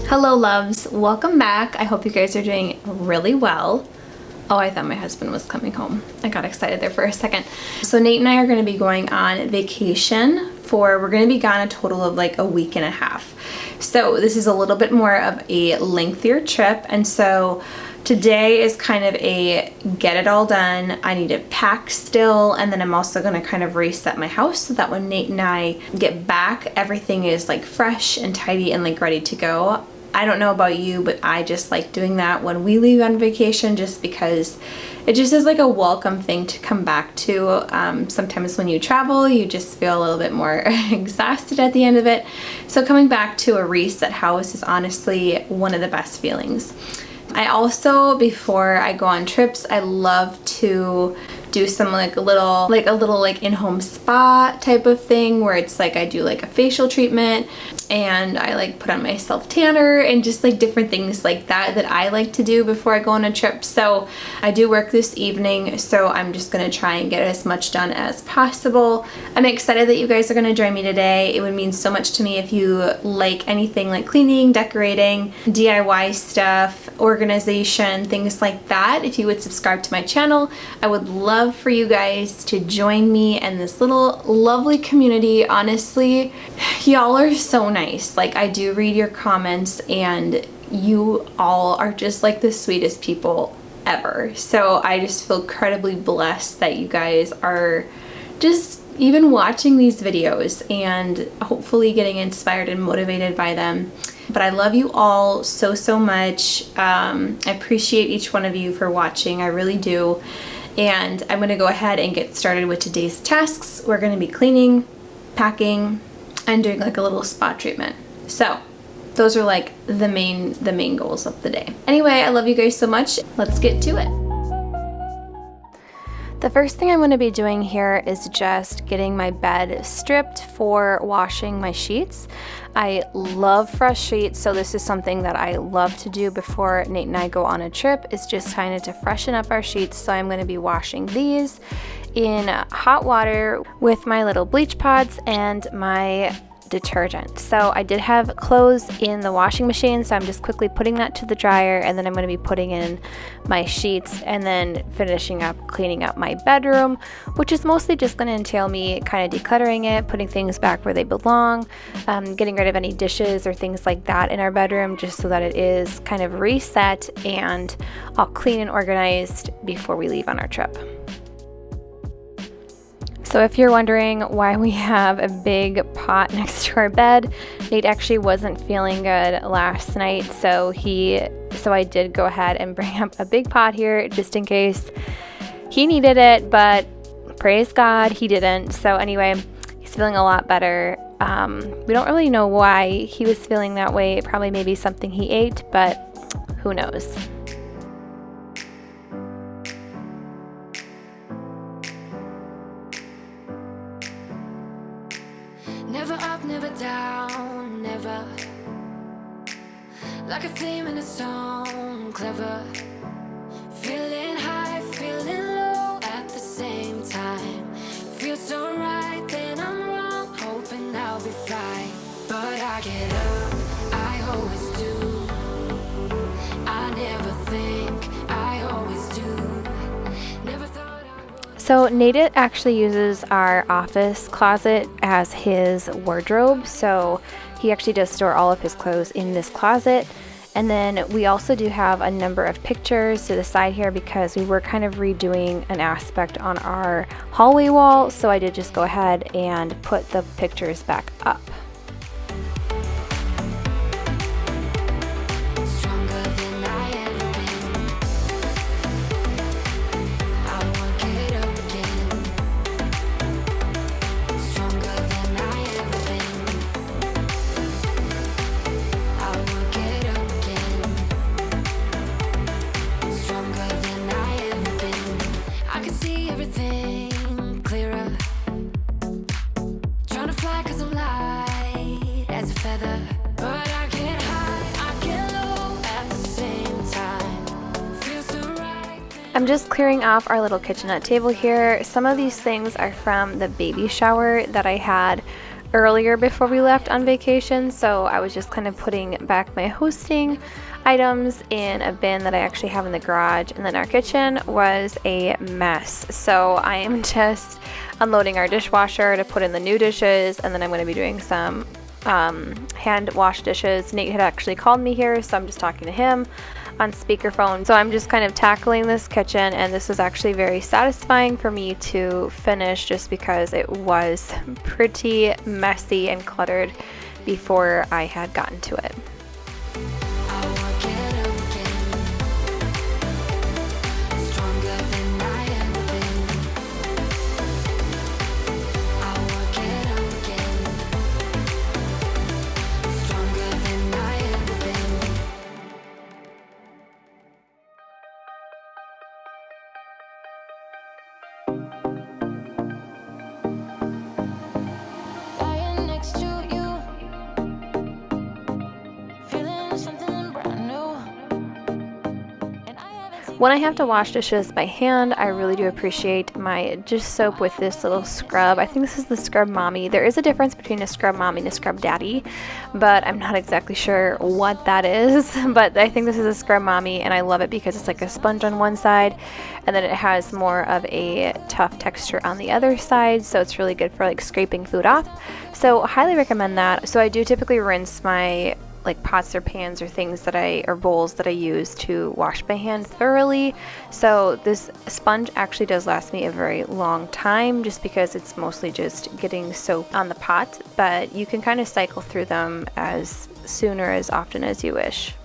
Hello loves, welcome back. I hope you guys are doing really well. Oh, I thought my husband was coming home. I got excited there for a second. So Nate and I are going to be going on vacation we're going to be gone a total of like a week and a half. So this is a little bit more of a lengthier trip, and so today is kind of a get it all done. I need to pack still, and then I'm also going to kind of reset my house so that when Nate and I get back, everything is like fresh and tidy and like ready to go. I don't know about you, but I just like doing that when we leave on vacation, just because it just is like a welcome thing to come back to. Sometimes when you travel, you just feel a little bit more exhausted at the end of it. So coming back to a reset house is honestly one of the best feelings. I also, before I go on trips, I love to do some like a little in-home spa type of thing, where it's like I do like a facial treatment and I like put on my self tanner and just like different things like that I like to do before I go on a trip. So I do work this evening, so I'm just gonna try and get as much done as possible. I'm excited that you guys are gonna join me today. It would mean so much to me if you like anything like cleaning, decorating, DIY stuff, organization, things like that. If you would subscribe to my channel, I would love for you guys to join me in this little lovely community. Honestly, y'all are so nice. Like, I do read your comments and you all are just like the sweetest people ever. So I just feel incredibly blessed that you guys are just even watching these videos and hopefully getting inspired and motivated by them. But I love you all so much. I appreciate each one of you for watching. I really do. And I'm going to go ahead and get started with today's tasks. We're going to be cleaning, packing, and doing like a little spa treatment. So those are like the main goals of the day. Anyway, I love you guys so much. Let's get to it. The first thing I'm going to be doing here is just getting my bed stripped for washing my sheets. I love fresh sheets, so this is something that I love to do before Nate and I go on a trip, is just kind of to freshen up our sheets. So I'm going to be washing these in hot water with my little bleach pods and my detergent. So I did have clothes in the washing machine, so I'm just quickly putting that to the dryer, and then I'm going to be putting in my sheets and then finishing up cleaning up my bedroom, which is mostly just going to entail me kind of decluttering it, putting things back where they belong, getting rid of any dishes or things like that in our bedroom, just so that it is kind of reset and all clean and organized before we leave on our trip. So if you're wondering why we have a big pot next to our bed, Nate actually wasn't feeling good last night, so I did go ahead and bring up a big pot here just in case he needed it, but praise God he didn't. So anyway, he's feeling a lot better. We don't really know why he was feeling that way. Probably maybe something he ate, but who knows. Never up, never down, never. Like a theme in a song, clever. Feeling high, feeling low at the same time. Feels so right, then I'm wrong, hoping I'll be fine. But I get up, I always do. I never think, I always do. Never thought I would. So Nate actually uses our office closet as his wardrobe, so he actually does store all of his clothes in this closet. And then we also do have a number of pictures to the side here because we were kind of redoing an aspect on our hallway wall, so I did just go ahead and put the pictures back up. I'm just clearing off our little kitchenette table here. Some of these things are from the baby shower that I had earlier before we left on vacation, so I was just kind of putting back my hosting items in a bin that I actually have in the garage, and then our kitchen was a mess. So I am just unloading our dishwasher to put in the new dishes, and then I'm going to be doing some hand wash dishes. Nate had actually called me here, so I'm just talking to him on speakerphone. So I'm just kind of tackling this kitchen, and this was actually very satisfying for me to finish just because it was pretty messy and cluttered before I had gotten to it. When I have to wash dishes by hand, I really do appreciate my dish soap with this little scrub. I think this is the Scrub Mommy. There is a difference between a Scrub Mommy and a Scrub Daddy, but I'm not exactly sure what that is. But I think this is a Scrub Mommy, and I love it because it's like a sponge on one side, and then it has more of a tough texture on the other side, so it's really good for like scraping food off. So I highly recommend that. So I do typically rinse my like pots or pans or things that or bowls that I use to wash by hand thoroughly. So this sponge actually does last me a very long time just because it's mostly just getting soap on the pot, but you can kind of cycle through them as soon or as often as you wish.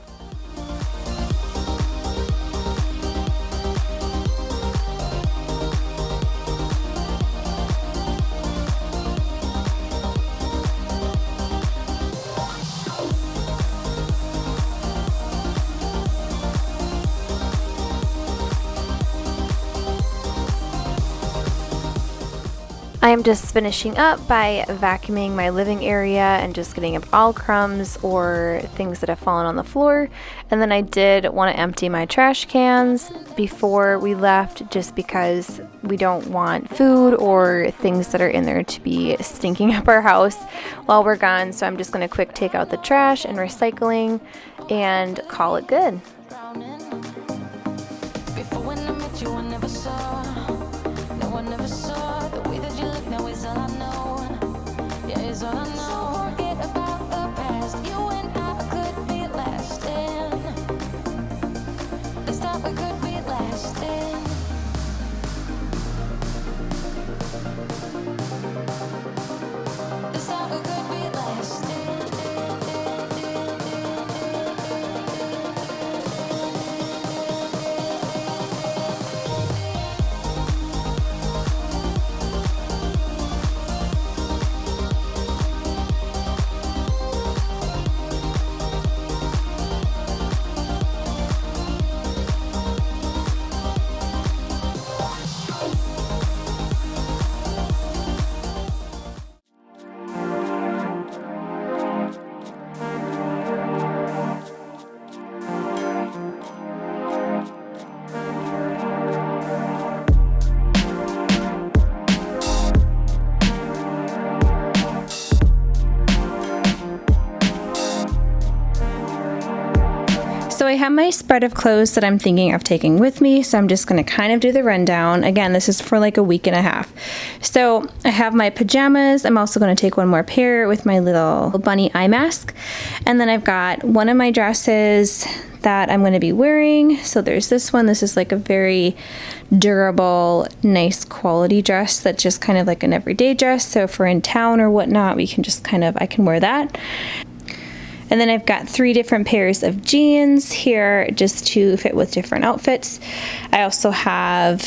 I am just finishing up by vacuuming my living area and just getting up all crumbs or things that have fallen on the floor. And then I did want to empty my trash cans before we left just because we don't want food or things that are in there to be stinking up our house while we're gone. So I'm just going to quick take out the trash and recycling and call it good. Before when I met you, I never saw. No, I never saw the way that you look now is all I know. Yeah, is all I know. Forget about the past. You and I could be lasting. Let's start, we could be lasting. Let's start, we could be lasting. So I have my spread of clothes that I'm thinking of taking with me, so I'm just going to kind of do the rundown. Again, this is for like a week and a half. So I have my pajamas. I'm also going to take one more pair with my little bunny eye mask. And then I've got one of my dresses that I'm going to be wearing. So there's this one. This is like a very durable, nice quality dress that's just kind of like an everyday dress. So if we're in town or whatnot, we can just I can wear that. And then I've got 3 different pairs of jeans here just to fit with different outfits. I also have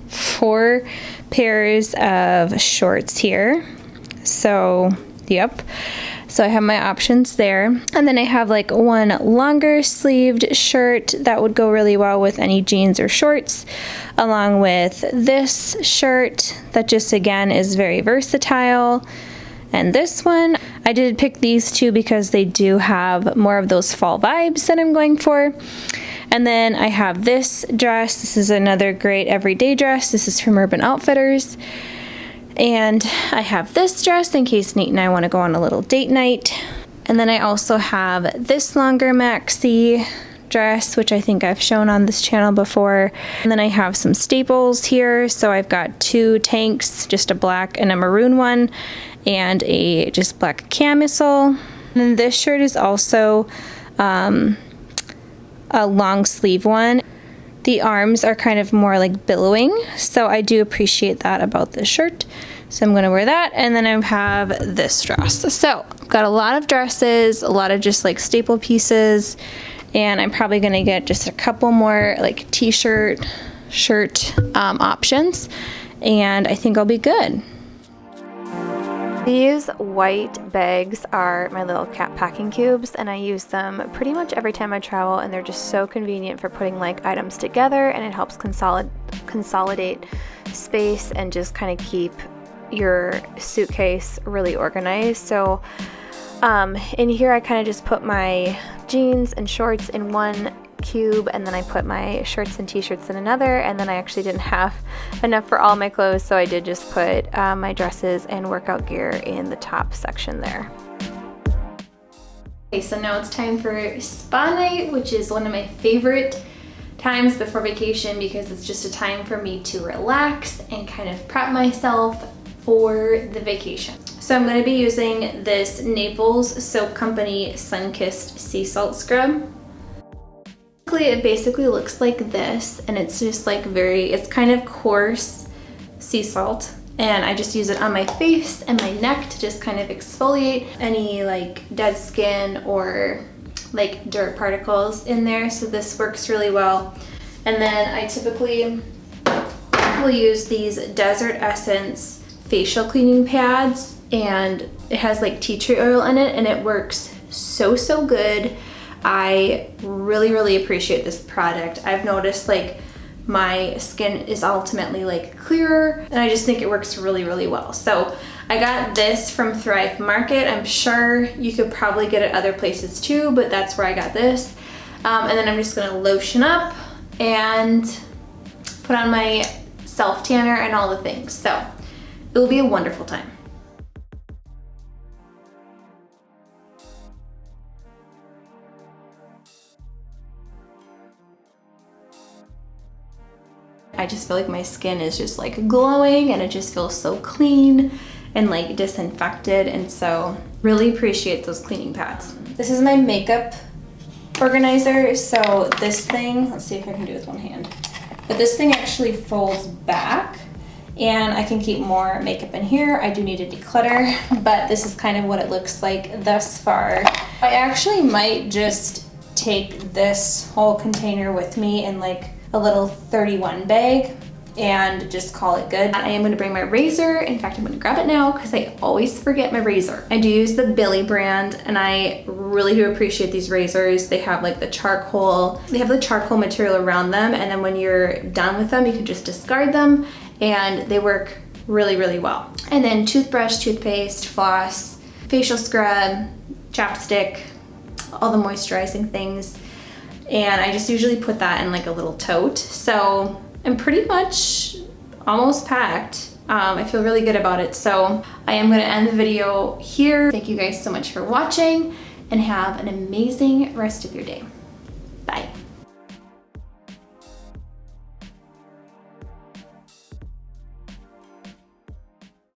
4 pairs of shorts here. So, yep. So I have my options there. And then I have like one longer sleeved shirt that would go really well with any jeans or shorts, along with this shirt that just again is very versatile. And this one, I did pick these 2 because they do have more of those fall vibes that I'm going for. And then I have this dress. This is another great everyday dress. This is from Urban Outfitters. And I have this dress in case Nate and I want to go on a little date night. And then I also have this longer maxi dress, which I think I've shown on this channel before. And then I have some staples here. So I've got 2 tanks, just a black and a maroon one, and a just black camisole. And this shirt is also a long sleeve one. The arms are kind of more like billowing, so I do appreciate that about this shirt. So I'm gonna wear that, and then I have this dress. So got a lot of dresses, a lot of just like staple pieces, and I'm probably gonna get just a couple more like t-shirt, shirt options, and I think I'll be good. These white bags are my little cat packing cubes, and I use them pretty much every time I travel, and they're just so convenient for putting like items together, and it helps consolidate space and just kind of keep your suitcase really organized. So in here I kind of just put my jeans and shorts in one cube, and then I put my shirts and t-shirts in another, and then I actually didn't have enough for all my clothes, so I did just put my dresses and workout gear in the top section there. Okay, so now it's time for spa night, which is one of my favorite times before vacation because it's just a time for me to relax and kind of prep myself for the vacation. So I'm going to be using this Naples Soap Company Sun-Kissed Sea Salt Scrub. It basically looks like this, and it's just like it's kind of coarse sea salt, and I just use it on my face and my neck to just kind of exfoliate any like dead skin or like dirt particles in there. So this works really well. And then I typically will use these Desert Essence facial cleaning pads, and it has like tea tree oil in it, and it works so good. I really appreciate this product. I've noticed like my skin is ultimately like clearer, and I just think it works really well. So I got this from Thrive Market. I'm sure you could probably get it other places too, but that's where I got this. And then I'm just gonna lotion up and put on my self tanner and all the things. So it will be a wonderful time. I just feel like my skin is just like glowing, and it just feels so clean and like disinfected, and so really appreciate those cleaning pads. This is my makeup organizer. So this thing, let's see if I can do it with one hand, but this thing actually folds back, and I can keep more makeup in here. I do need to declutter, but this is kind of what it looks like thus far. I actually might just take this whole container with me in like a little 31 bag and just call it good. I am going to bring my razor. In fact, I'm going to grab it now because I always forget my razor. I do use the Billy brand, and I really do appreciate these razors. They have like the charcoal material around them, and then when you're done with them, you can just discard them, and they work really well. And then toothbrush, toothpaste, floss, facial scrub, chapstick, all the moisturizing things. And I just usually put that in like a little tote. So I'm pretty much almost packed. I feel really good about it. So I am gonna end the video here. Thank you guys so much for watching, and have an amazing rest of your day.